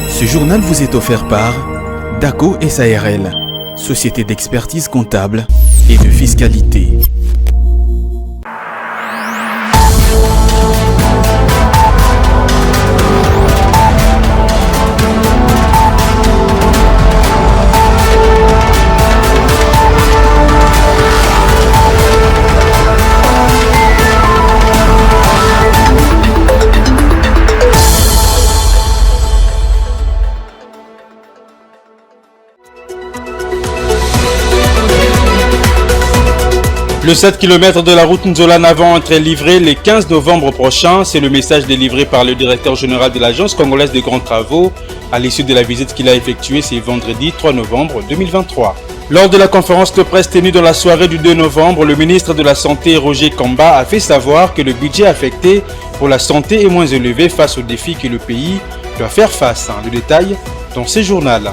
Ce journal vous est offert par DACO SARL, société d'expertise comptable et de fiscalité. Le 7 km de la route Nzola-Navant est livré le 15 novembre prochain. C'est le message délivré par le directeur général de l'Agence congolaise des grands travaux à l'issue de la visite qu'il a effectuée ce vendredi 3 novembre 2023. Lors de la conférence de presse tenue dans la soirée du 2 novembre, le ministre de la Santé Roger Kamba a fait savoir que le budget affecté pour la santé est moins élevé face aux défis que le pays doit faire face. Le détail dans ce journal.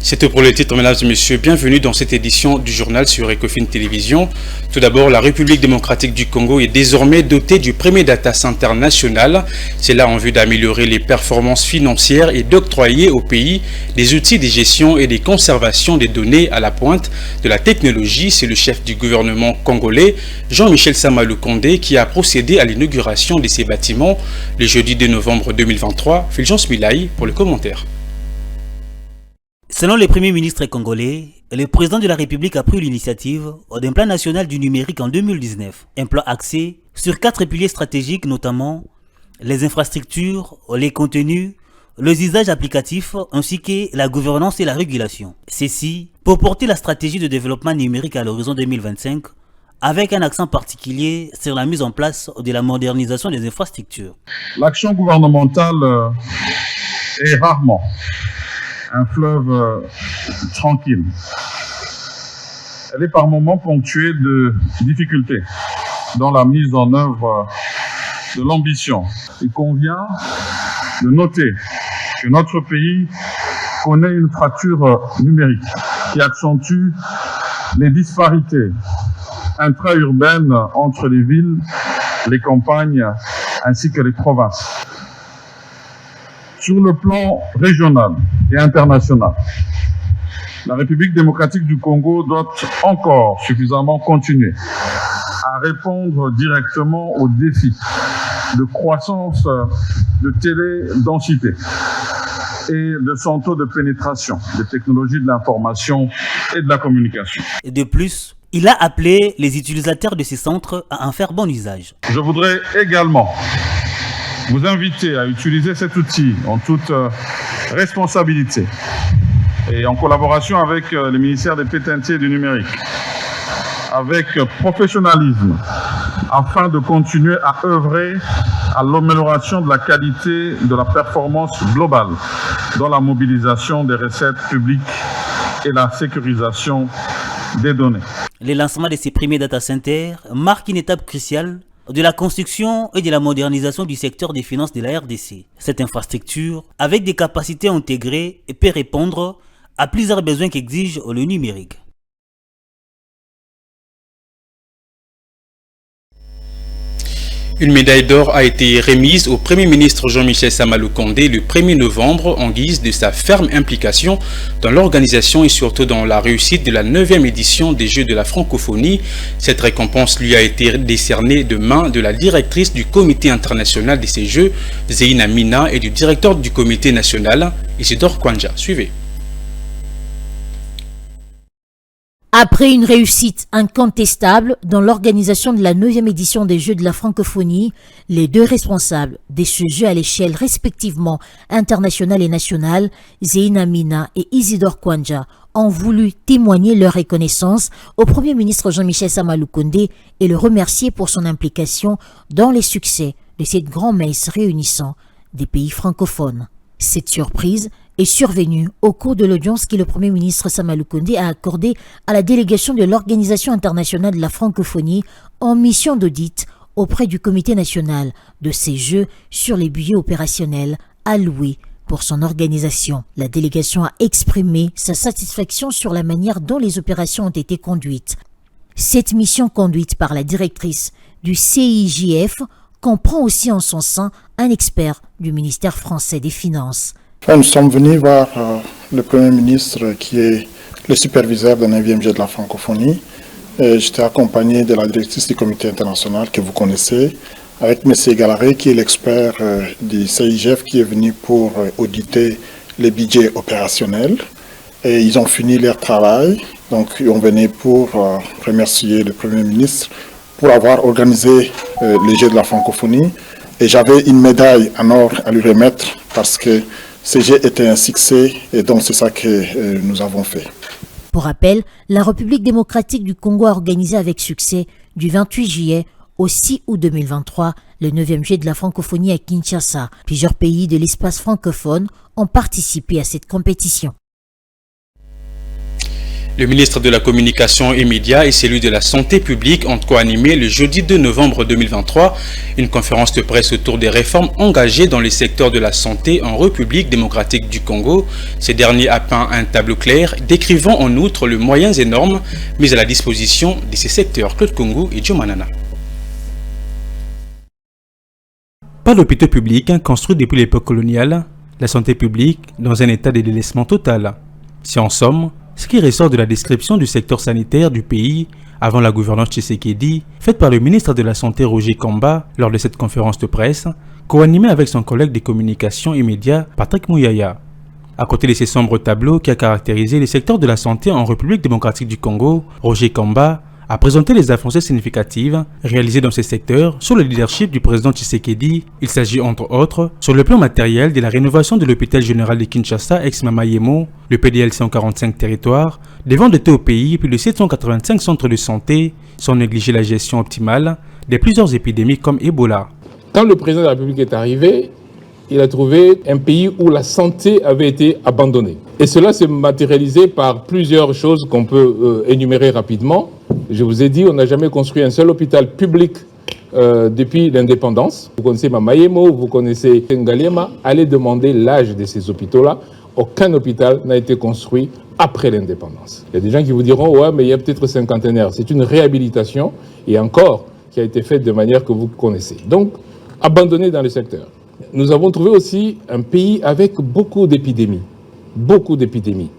C'est pour le titre, mesdames et messieurs. Bienvenue dans cette édition du journal sur Ecofin Télévision. Tout d'abord, la République démocratique du Congo est désormais dotée du premier data center national. C'est là en vue d'améliorer les performances financières et d'octroyer au pays des outils de gestion et de conservation des données à la pointe de la technologie. C'est le chef du gouvernement congolais, Jean-Michel Sama Lukonde, qui a procédé à l'inauguration de ces bâtiments le jeudi 2 novembre 2023. Fulgence Milaï pour le commentaire. Selon le Premier ministre congolais, le président de la République a pris l'initiative d'un plan national du numérique en 2019. Un plan axé sur 4 piliers stratégiques, notamment les infrastructures, les contenus, les usages applicatifs ainsi que la gouvernance et la régulation. Ceci pour porter la stratégie de développement numérique à l'horizon 2025 avec un accent particulier sur la mise en place de la modernisation des infrastructures. L'action gouvernementale est rarement un fleuve tranquille. Elle est par moments ponctuée de difficultés dans la mise en œuvre de l'ambition. Il convient de noter que notre pays connaît une fracture numérique qui accentue les disparités intra-urbaines entre les villes, les campagnes ainsi que les provinces. Sur le plan régional et international, la République démocratique du Congo doit encore suffisamment continuer à répondre directement aux défis de croissance de télédensité et de son taux de pénétration des technologies de l'information et de la communication. Et de plus, il a appelé les utilisateurs de ces centres à en faire bon usage. Je voudrais également vous inviter à utiliser cet outil en toute responsabilité et en collaboration avec le ministère des Pétentiers et du numérique, avec professionnalisme, afin de continuer à œuvrer à l'amélioration de la qualité de la performance globale dans la mobilisation des recettes publiques et la sécurisation des données. Le lancement de ces premiers data centers marque une étape cruciale de la construction et de la modernisation du secteur des finances de la RDC. Cette infrastructure, avec des capacités intégrées, peut répondre à plusieurs besoins qu'exige le numérique. Une médaille d'or a été remise au Premier ministre Jean-Michel Sama Lukonde le 1er novembre en guise de sa ferme implication dans l'organisation et surtout dans la réussite de la 9e édition des Jeux de la francophonie. Cette récompense lui a été décernée de main de la directrice du comité international de ces Jeux, Zéina Mina, et du directeur du comité national, Isidore Kwanja. Suivez. Après une réussite incontestable dans l'organisation de la 9e édition des Jeux de la francophonie, les deux responsables de ce jeu à l'échelle respectivement internationale et nationale, Zéina Mina et Isidore Kwanja, ont voulu témoigner leur reconnaissance au Premier ministre Jean-Michel Sama Lukonde et le remercier pour son implication dans les succès de cette grand-messe réunissant des pays francophones. Cette surprise est survenue au cours de l'audience que le Premier ministre Sama Lukonde a accordée à la délégation de l'Organisation internationale de la francophonie en mission d'audit auprès du Comité national de ces Jeux sur les budgets opérationnels alloués pour son organisation. La délégation a exprimé sa satisfaction sur la manière dont les opérations ont été conduites. Cette mission conduite par la directrice du CIJF comprend aussi en son sein un expert du ministère français des Finances. Nous sommes venus voir le Premier ministre qui est le superviseur de 9e Jeu de la francophonie. J'étais accompagné de la directrice du comité international que vous connaissez, avec M. Galaré qui est l'expert du CIGF qui est venu pour auditer les budgets opérationnels. Et ils ont fini leur travail, donc on venait pour remercier le Premier ministre pour avoir organisé les Jeux de la francophonie. Et j'avais une médaille en or à lui remettre parce que ces Jeux étaient un succès et donc c'est ça que nous avons fait. Pour rappel, la République démocratique du Congo a organisé avec succès du 28 juillet au 6 août 2023 le 9e Jeu de la francophonie à Kinshasa. Plusieurs pays de l'espace francophone ont participé à cette compétition. Le ministre de la Communication et Médias et celui de la Santé publique ont co-animé le jeudi 2 novembre 2023 une conférence de presse autour des réformes engagées dans les secteurs de la santé en République démocratique du Congo. Ce dernier a peint un tableau clair, décrivant en outre les moyens énormes mis à la disposition de ces secteurs. Claude Congo et Joe Manana. Pas d'hôpitaux publics construits depuis l'époque coloniale, la santé publique dans un état de délaissement total. Si en somme, ce qui ressort de la description du secteur sanitaire du pays avant la gouvernance Tshisekedi, faite par le ministre de la Santé Roger Kamba lors de cette conférence de presse, co-animée avec son collègue des communications et médias Patrick Mouyaya. À côté de ces sombres tableaux qui a caractérisé les secteurs de la santé en République démocratique du Congo, Roger Kamba a présenté les avancées significatives réalisées dans ces secteurs sous le leadership du président Tshisekedi. Il s'agit entre autres sur le plan matériel de la rénovation de l'hôpital général de Kinshasa ex-Mamayemo, le PDL 145 territoires, des ventes dotés au pays plus de 785 centres de santé, sans négliger la gestion optimale de plusieurs épidémies comme Ebola. Quand le président de la République est arrivé, il a trouvé un pays où la santé avait été abandonnée. Et cela s'est matérialisé par plusieurs choses qu'on peut énumérer rapidement. Je vous ai dit, on n'a jamais construit un seul hôpital public depuis l'indépendance. Vous connaissez Mamayemo, vous connaissez Ngaliema. Allez demander l'âge de ces hôpitaux-là. Aucun hôpital n'a été construit après l'indépendance. Il y a des gens qui vous diront, ouais, mais il y a peut-être cinquantenaire. C'est une réhabilitation, et encore, qui a été faite de manière que vous connaissez. Donc, abandonné dans le secteur. Nous avons trouvé aussi un pays avec beaucoup d'épidémies. Beaucoup d'épidémies.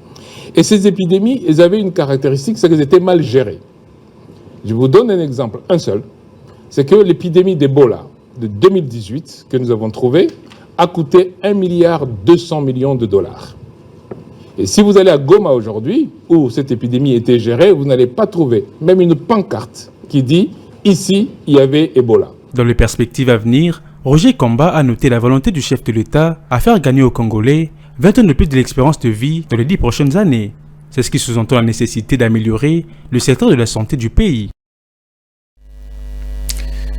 Et ces épidémies, elles avaient une caractéristique, c'est qu'elles étaient mal gérées. Je vous donne un exemple, un seul. C'est que l'épidémie d'Ebola de 2018 que nous avons trouvée a coûté 1,2 milliard de dollars. Et si vous allez à Goma aujourd'hui, où cette épidémie était gérée, vous n'allez pas trouver même une pancarte qui dit « Ici, il y avait Ebola ». Dans les perspectives à venir, Roger Kamba a noté la volonté du chef de l'État à faire gagner aux Congolais 20 ans de plus de l'expérience de vie dans les 10 prochaines années. C'est ce qui sous-entend la nécessité d'améliorer le secteur de la santé du pays.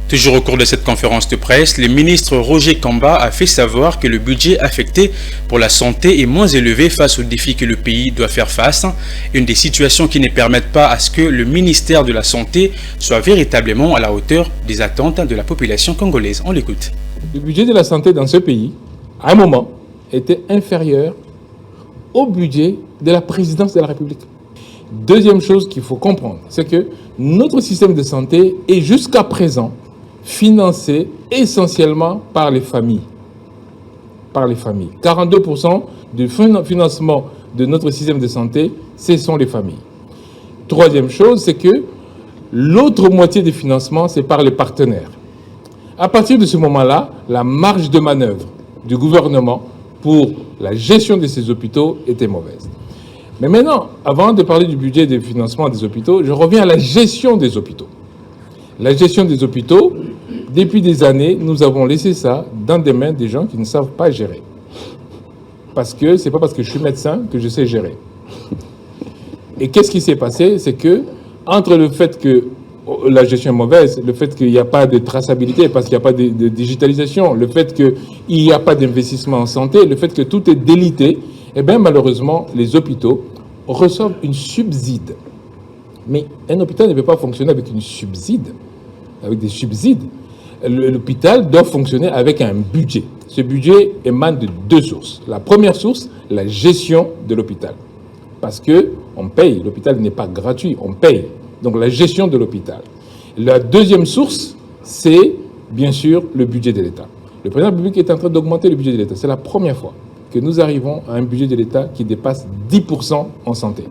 Toujours au cours de cette conférence de presse, le ministre Roger Kamba a fait savoir que le budget affecté pour la santé est moins élevé face aux défis que le pays doit faire face, une des situations qui ne permettent pas à ce que le ministère de la Santé soit véritablement à la hauteur des attentes de la population congolaise. On l'écoute. Le budget de la santé dans ce pays, à un moment, était inférieur au budget de la présidence de la République. Deuxième chose qu'il faut comprendre, c'est que notre système de santé est jusqu'à présent financé essentiellement par les familles. Par les familles. 42% du financement de notre système de santé, ce sont les familles. Troisième chose, c'est que l'autre moitié du financement, c'est par les partenaires. À partir de ce moment-là, la marge de manœuvre du gouvernement pour la gestion de ces hôpitaux était mauvaise. Mais maintenant, avant de parler du budget de financement des hôpitaux, je reviens à la gestion des hôpitaux. La gestion des hôpitaux, depuis des années, nous avons laissé ça dans des mains des gens qui ne savent pas gérer. Parce que c'est pas parce que je suis médecin que je sais gérer. Et qu'est-ce qui s'est passé? C'est que, entre le fait que la gestion est mauvaise, le fait qu'il n'y a pas de traçabilité parce qu'il n'y a pas de digitalisation, le fait qu'il n'y a pas d'investissement en santé, le fait que tout est délité, eh bien malheureusement, les hôpitaux reçoivent une subside. Mais un hôpital ne peut pas fonctionner avec une subside, avec des subsides. L'hôpital doit fonctionner avec un budget. Ce budget émane de deux sources. La première source, la gestion de l'hôpital. Parce qu'on paye, l'hôpital n'est pas gratuit, on paye. Donc la gestion de l'hôpital. La deuxième source, c'est bien sûr le budget de l'État. Le président de la République est en train d'augmenter le budget de l'État. C'est la première fois que nous arrivons à un budget de l'État qui dépasse 10% en santé.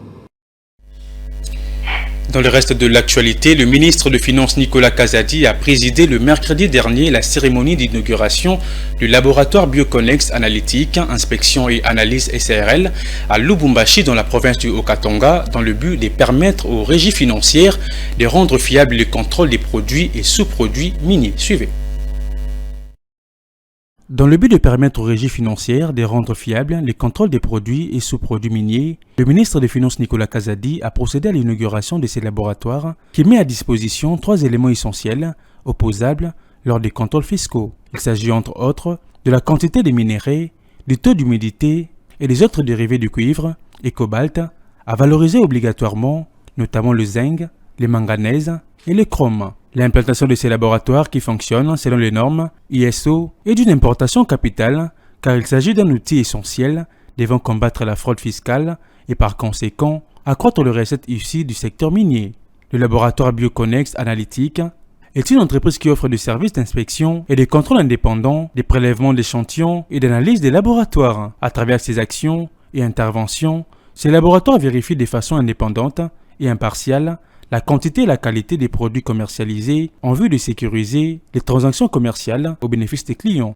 Dans le reste de l'actualité, le ministre de Finances Nicolas Kazadi a présidé le mercredi dernier la cérémonie d'inauguration du laboratoire Bioconnex Analytique, Inspection et Analyse SARL à Lubumbashi dans la province du Haut-Katanga dans le but de permettre aux régies financières de rendre fiable le contrôle des produits et sous-produits miniers. Suivez. Dans le but de permettre aux régies financières de rendre fiables les contrôles des produits et sous-produits miniers, le ministre des Finances Nicolas Kazadi a procédé à l'inauguration de ces laboratoires qui met à disposition 3 éléments essentiels opposables lors des contrôles fiscaux. Il s'agit entre autres de la quantité des minéraux, du taux d'humidité et des autres dérivés du cuivre et cobalt à valoriser obligatoirement, notamment le zinc, les manganèses et le chrome. L'implantation de ces laboratoires qui fonctionnent selon les normes ISO est d'une importance capitale car il s'agit d'un outil essentiel devant combattre la fraude fiscale et par conséquent accroître les recettes issues du secteur minier. Le laboratoire Bioconnex Analytique est une entreprise qui offre des services d'inspection et de contrôle indépendants, des prélèvements d'échantillons et d'analyse des laboratoires. À travers ses actions et interventions, ces laboratoires vérifient de façon indépendante et impartiale la quantité et la qualité des produits commercialisés en vue de sécuriser les transactions commerciales au bénéfice des clients.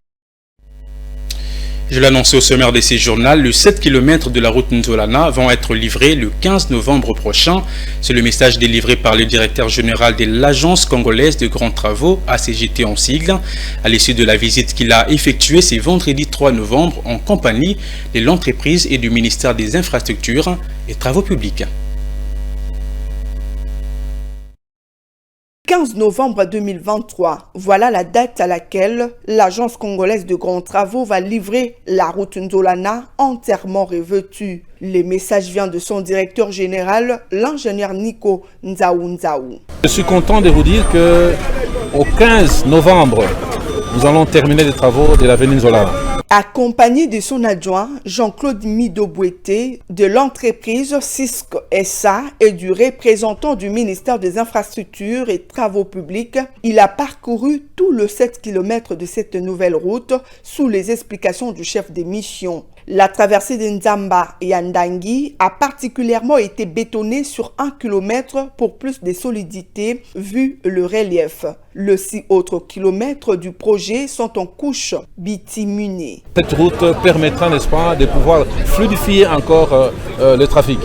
Je l'annonçais au sommaire de ces journaux, le 7 km de la route Nzolana vont être livrés le 15 novembre prochain. C'est le message délivré par le directeur général de l'Agence congolaise de grands travaux, ACGT en sigle, à l'issue de la visite qu'il a effectuée ce vendredi 3 novembre en compagnie de l'entreprise et du ministère des Infrastructures et Travaux publics. 15 novembre 2023, voilà la date à laquelle l'Agence congolaise de grands travaux va livrer la route Nzolana entièrement revêtue. Le message vient de son directeur général, l'ingénieur Nico Nzaou. Je suis content de vous dire que au 15 novembre, nous allons terminer les travaux de l'avenue Nzolana. Accompagné de son adjoint Jean-Claude Midobouété, de l'entreprise Cisc SA et du représentant du ministère des Infrastructures et Travaux publics, il a parcouru tout le 7 km de cette nouvelle route sous les explications du chef des missions. La traversée de Nzamba et Andangui a particulièrement été bétonnée sur 1 km pour plus de solidité vu le relief. Les 6 autres kilomètres du projet sont en couche bituminée. Cette route permettra, n'est-ce pas, de pouvoir fluidifier encore le trafic.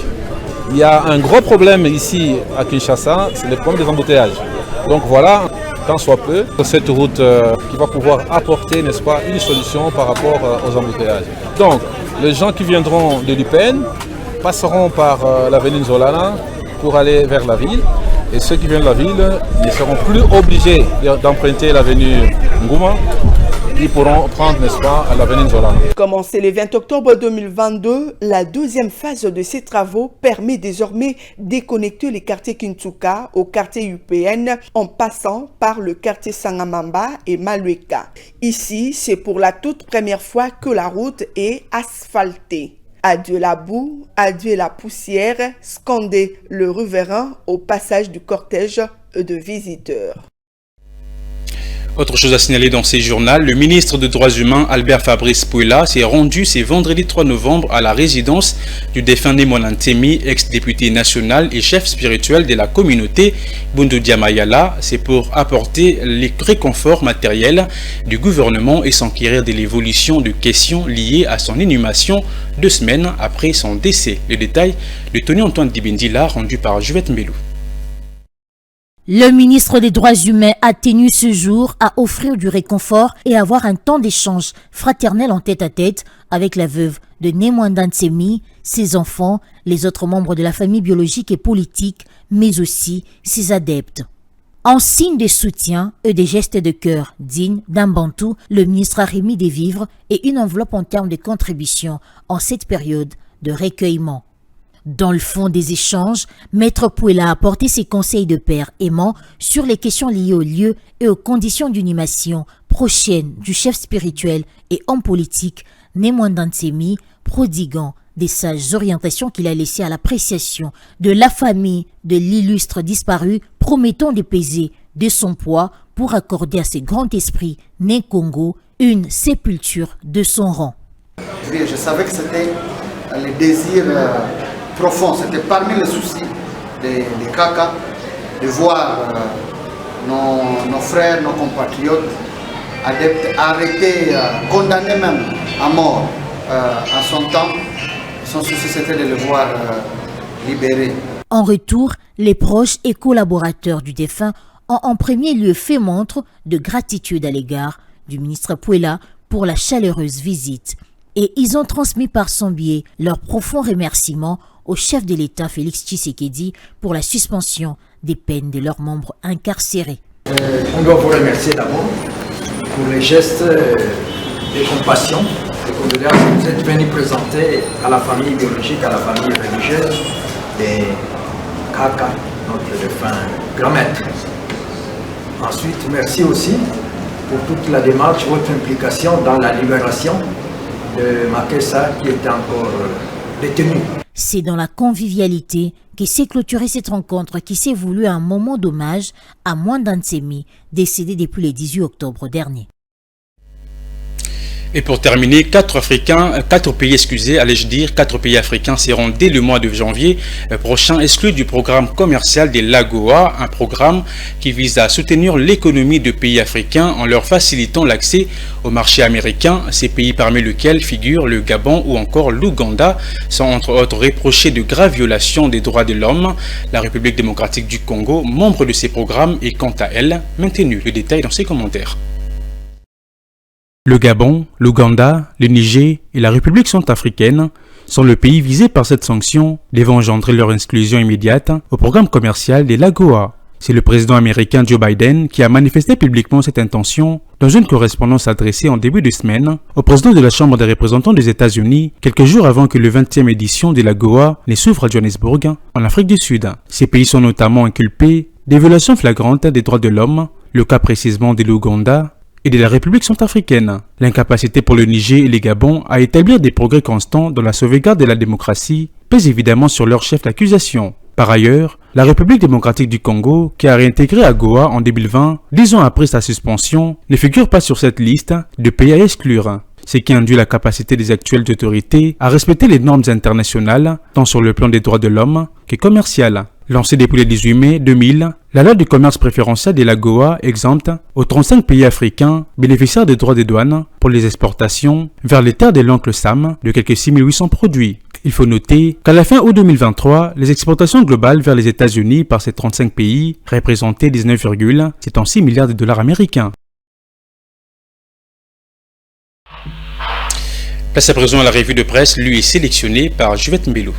Il y a un gros problème ici à Kinshasa, c'est le problème des embouteillages. Donc voilà, tant soit peu, cette route qui va pouvoir apporter, n'est-ce pas, une solution par rapport aux embouteillages. Donc, les gens qui viendront de l'UPN passeront par l'avenue Nzolana pour aller vers la ville. Et ceux qui viennent de la ville ne seront plus obligés d'emprunter l'avenue Ngouma. Ils pourront prendre, n'est-ce pas, à l'avenue Nzolana. Commencé le 20 octobre 2022, la deuxième phase de ces travaux permet désormais de déconnecter les quartiers Kintsuka au quartier UPN en passant par le quartier Sangamamba et Malueka. Ici, c'est pour la toute première fois que la route est asphaltée. Adieu la boue, adieu la poussière, scandait le riverain au passage du cortège de visiteurs. Autre chose à signaler dans ces journaux, le ministre des Droits humains Albert Fabrice Pouila s'est rendu ce vendredi 3 novembre à la résidence du défunt Némonan Ntemi, ex-député national et chef spirituel de la communauté Bundu Diamayala. C'est pour apporter les réconforts matériels du gouvernement et s'enquérir de l'évolution de questions liées à son inhumation 2 semaines après son décès. Le détail de Tony Antoine Dibendila rendu par Juliette Mbelou. Le ministre des Droits humains a tenu ce jour à offrir du réconfort et avoir un temps d'échange fraternel en tête-à-tête avec la veuve de Némonan Ntemi, ses enfants, les autres membres de la famille biologique et politique, mais aussi ses adeptes. En signe de soutien et des gestes de cœur dignes d'un Bantou, le ministre a remis des vivres et une enveloppe en termes de contribution en cette période de recueillement. Dans le fond des échanges, Maître Pouela a apporté ses conseils de père aimant sur les questions liées au lieu et aux conditions d'animation prochaine du chef spirituel et homme politique Némoine Ntsemi, prodiguant des sages orientations qu'il a laissées à l'appréciation de la famille de l'illustre disparu, promettant de peser de son poids pour accorder à ce grand esprit né Congo une sépulture de son rang. Je savais que c'était le désir profond, c'était parmi les soucis des Kaka de voir nos frères, nos compatriotes adeptes arrêtés, condamnés même à mort en son temps. Son souci c'était de le voir libérés. En retour, les proches et collaborateurs du défunt ont en premier lieu fait montre de gratitude à l'égard du ministre Pouela pour la chaleureuse visite. Et ils ont transmis par son biais leur profond remerciement au chef de l'État Félix Tshisekedi pour la suspension des peines de leurs membres incarcérés. On doit vous remercier d'abord pour les gestes de compassion, de condoléances que vous êtes venus présenter à la famille biologique, à la famille religieuse des Kaka, notre défunt grand maître. Ensuite, merci aussi pour toute la démarche, votre implication dans la libération de Makessa qui était encore détenu. C'est dans la convivialité que s'est clôturée cette rencontre qui s'est voulue un moment d'hommage à Mwanda Ntsemi, décédé depuis le 18 octobre dernier. Et pour terminer, 4 pays africains seront dès le mois de janvier prochain exclus du programme commercial des l'AGOA, un programme qui vise à soutenir l'économie de pays africains en leur facilitant l'accès au marché américain. Ces pays parmi lesquels figurent le Gabon ou encore l'Ouganda sont entre autres reprochés de graves violations des droits de l'homme. La République démocratique du Congo, membre de ces programmes, est quant à elle maintenue. Le détail dans ses commentaires. Le Gabon, l'Ouganda, le Niger et la République centrafricaine sont le pays visés par cette sanction, devant engendrer leur exclusion immédiate au programme commercial de l'AGOA. C'est le président américain Joe Biden qui a manifesté publiquement cette intention dans une correspondance adressée en début de semaine au président de la Chambre des représentants des États-Unis, quelques jours avant que le 20e édition de l'AGOA ne s'ouvre à Johannesburg, en Afrique du Sud. Ces pays sont notamment inculpés des violations flagrantes des droits de l'homme, le cas précisément de l'Ouganda et de la République centrafricaine. L'incapacité pour le Niger et le Gabon à établir des progrès constants dans la sauvegarde de la démocratie pèse évidemment sur leur chef d'accusation. Par ailleurs, la République démocratique du Congo, qui a réintégré AGOA en 2020, 10 ans après sa suspension, ne figure pas sur cette liste de pays à exclure, ce qui induit la capacité des actuelles autorités à respecter les normes internationales, tant sur le plan des droits de l'homme que commercial. Lancée depuis le 18 mai 2000, la loi du commerce préférentiel de l'AGOA exempte aux 35 pays africains bénéficiaires des droits de douane pour les exportations vers les terres de l'oncle Sam de quelques 6800 produits. Il faut noter qu'à la fin août 2023, les exportations globales vers les États-Unis par ces 35 pays représentaient 19,76 milliards de dollars américains. Place à présent à la revue de presse, lui est sélectionné par Juvette Mbelou.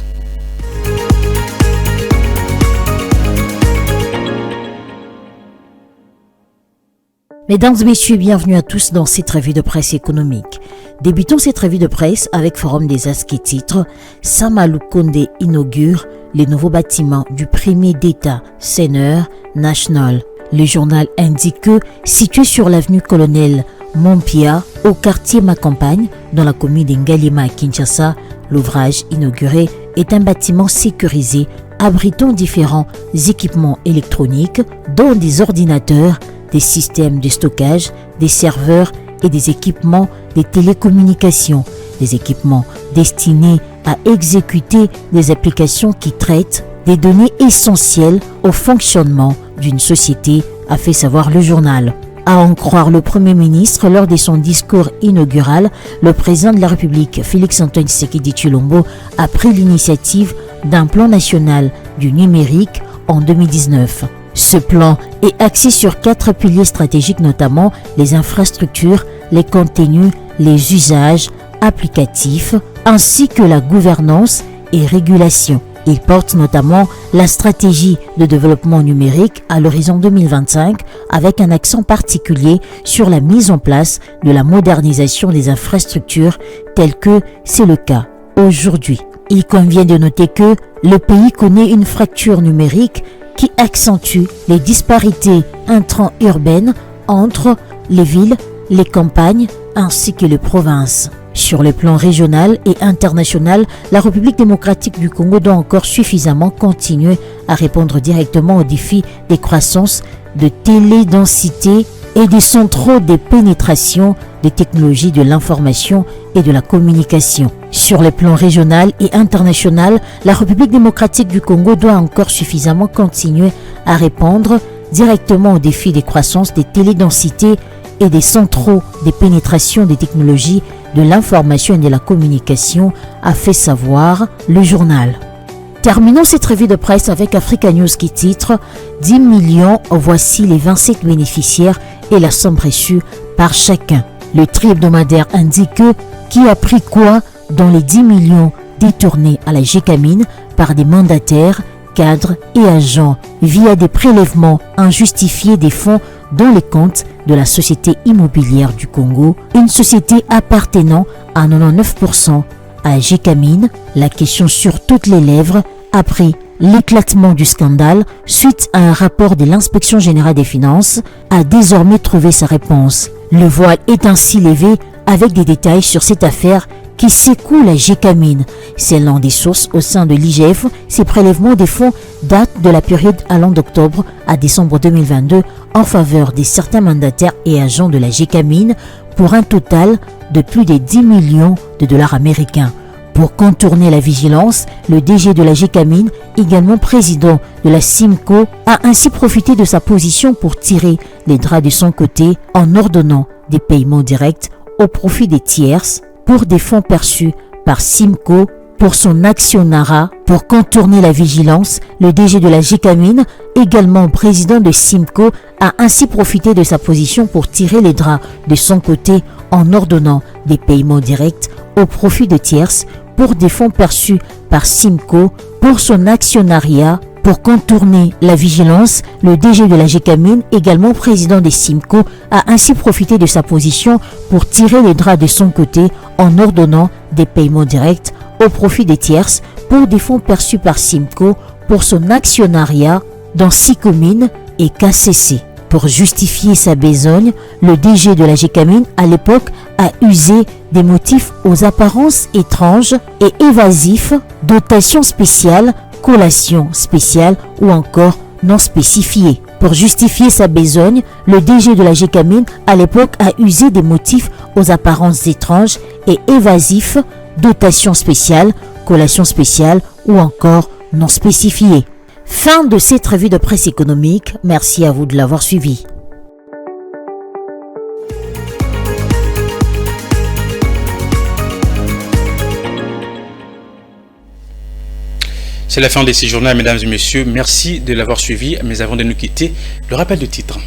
Mesdames et messieurs, bienvenue à tous dans cette revue de presse économique. Débutons cette revue de presse avec Forum des As qui titre « Sama Lukonde inaugure les nouveaux bâtiments du premier d'État Seigneur National ». Le journal indique que, situé sur l'avenue Colonel Mompia, au quartier Macampagne, dans la commune d'Ngalima à Kinshasa, l'ouvrage inauguré est un bâtiment sécurisé abritant différents équipements électroniques, dont des ordinateurs, des systèmes de stockage, des serveurs et des équipements de télécommunications, des équipements destinés à exécuter des applications qui traitent des données essentielles au fonctionnement d'une société, a fait savoir le journal. À en croire le Premier ministre, lors de son discours inaugural, le président de la République, Félix-Antoine Tshisekedi Tshilombo, a pris l'initiative d'un plan national du numérique en 2019. Ce plan est axé sur 4 piliers stratégiques, notamment les infrastructures, les contenus, les usages applicatifs, ainsi que la gouvernance et régulation. Il porte notamment la stratégie de développement numérique à l'horizon 2025, avec un accent particulier sur la mise en place de la modernisation des infrastructures, telles que c'est le cas aujourd'hui. Il convient de noter que le pays connaît une fracture numérique qui accentue les disparités intra-urbaines entre les villes, les campagnes ainsi que les provinces. Sur le plan régional et international, la République démocratique du Congo doit encore suffisamment continuer à répondre directement aux défis des croissances de télédensité et des centraux de pénétration des technologies de l'information et de la communication. Sur le plan régional et international, la République démocratique du Congo doit encore suffisamment continuer à répondre directement aux défis des croissances des télédensités et des centraux de pénétration des technologies de l'information et de la communication, a fait savoir le journal. Terminons cette revue de presse avec Africa News qui titre « 10 millions, voici les 27 bénéficiaires et la somme reçue par chacun ». Le tri hebdomadaire indique qui a pris quoi dans les 10 millions détournés à la Gécamine par des mandataires, cadres et agents via des prélèvements injustifiés des fonds dans les comptes de la Société immobilière du Congo, une société appartenant à 99% à Gécamine. La question sur toutes les lèvres après l'éclatement du scandale suite à un rapport de l'Inspection générale des finances a désormais trouvé sa réponse. Le voile est ainsi levé avec des détails sur cette affaire qui secoue la Gécamine. Selon des sources au sein de l'IGF, ces prélèvements des fonds datent de la période allant d'octobre à décembre 2022 en faveur de certains mandataires et agents de la Gécamine pour un total de plus de 10 millions de dollars américains. Pour contourner la vigilance, le DG de la Gécamine, également président de la Simco, a ainsi profité de sa position pour tirer les draps de son côté en ordonnant des paiements directs au profit des tierces pour des fonds perçus par Simco pour son actionnariat. Pour contourner la vigilance, le DG de la Gécamine, également président de Simco, a ainsi profité de sa position pour tirer les draps de son côté en ordonnant des paiements directs au profit de tierces pour des fonds perçus par Simco pour son actionnariat. Pour contourner la vigilance, le DG de la Gécamine, également président de Simco, a ainsi profité de sa position pour tirer les draps de son côté en ordonnant des paiements directs au profit des tierces pour des fonds perçus par Simco pour son actionnariat dans Sicomine et KCC. Pour justifier sa besogne, le DG de la Gécamine, à l'époque, a usé des motifs aux apparences étranges et évasifs, dotation spéciale, collation spéciale ou encore non spécifiée. Pour justifier sa besogne, le DG de la Gécamine, à l'époque, a usé des motifs aux apparences étranges et évasifs, dotation spéciale, collation spéciale ou encore non spécifiée. Fin de cette revue de presse économique. Merci à vous de l'avoir suivi. C'est la fin de ces journaux, mesdames et messieurs. Merci de l'avoir suivi. Mais avant de nous quitter, le rappel de titre.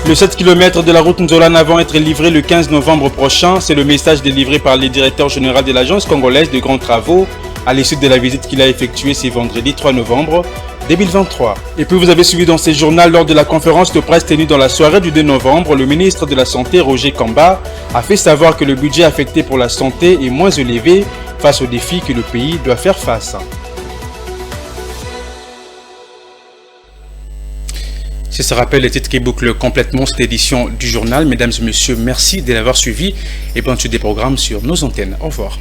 Le 7 km de la route Nzolana vont être livrés le 15 novembre prochain. C'est le message délivré par le directeur général de l'Agence congolaise de grands travaux à l'issue de la visite qu'il a effectuée ce vendredi 3 novembre 2023. Et puis vous avez suivi dans ces journaux lors de la conférence de presse tenue dans la soirée du 2 novembre, le ministre de la Santé Roger Kamba a fait savoir que le budget affecté pour la santé est moins élevé face aux défis que le pays doit faire face. C'est ce rappel les titres qui bouclent complètement cette édition du journal. Mesdames et messieurs, merci de l'avoir suivi et bonne suite des programmes sur nos antennes. Au revoir.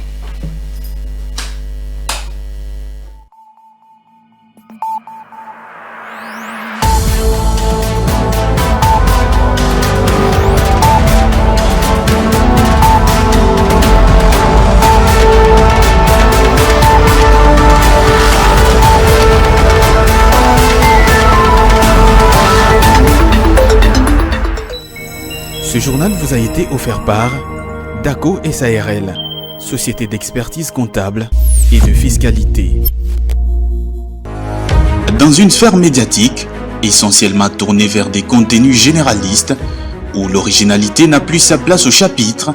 Ce journal vous a été offert par DACO SARL, société d'expertise comptable et de fiscalité. Dans une sphère médiatique, essentiellement tournée vers des contenus généralistes, où l'originalité n'a plus sa place au chapitre,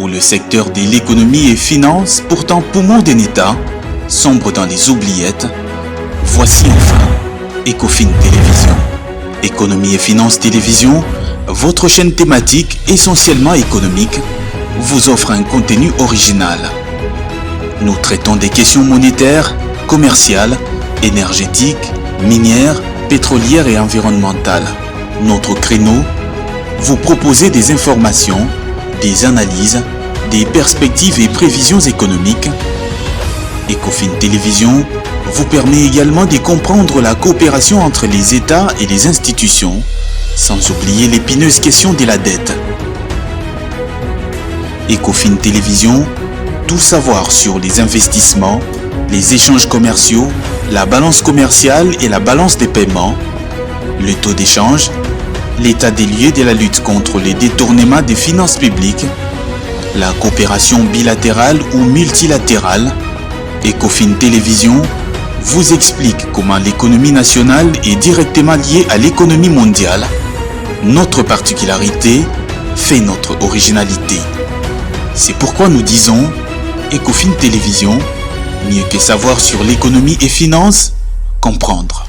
où le secteur de l'économie et finance, pourtant poumon d'un État, sombre dans les oubliettes, voici enfin Ecofin Télévision. Économie et finance télévision, votre chaîne thématique essentiellement économique, vous offre un contenu original. Nous traitons des questions monétaires, commerciales, énergétiques, minières, pétrolières et environnementales. Notre créneau, vous proposer des informations, des analyses, des perspectives et prévisions économiques. Ecofin Télévision vous permet également de comprendre la coopération entre les États et les institutions, sans oublier l'épineuse question de la dette. Ecofin Télévision, tout savoir sur les investissements, les échanges commerciaux, la balance commerciale et la balance des paiements, le taux d'échange, l'état des lieux de la lutte contre les détournements des finances publiques, la coopération bilatérale ou multilatérale. Ecofin Télévision vous explique comment l'économie nationale est directement liée à l'économie mondiale. Notre particularité fait notre originalité. C'est pourquoi nous disons Ecofin Télévision, mieux que savoir sur l'économie et finances, comprendre.